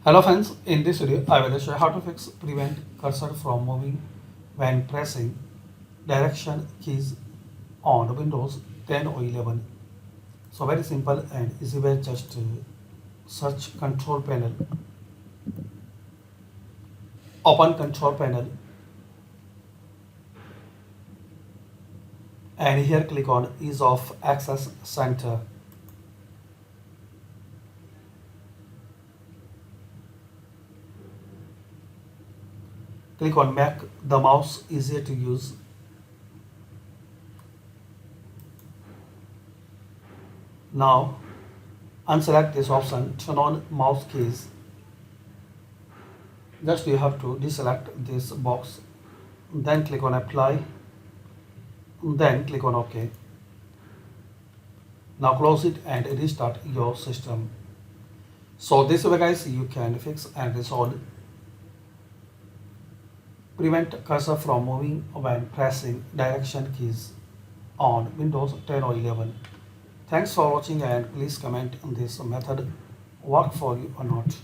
Hello friends, in this video I will show you how to fix prevent cursor from moving when pressing direction keys on Windows 10 or 11. So very simple and easy way, just search control panel, open control panel, and here click on ease of access center. Click on make the mouse easier to use. Now unselect this option, turn on mouse keys. Just you have to deselect this box, then click on apply, then click on OK. Now close it and restart your system. So this way guys, you can fix and resolve prevent cursor from moving when pressing direction keys on Windows 10 or 11. Thanks for watching and please comment on this method work for you or not.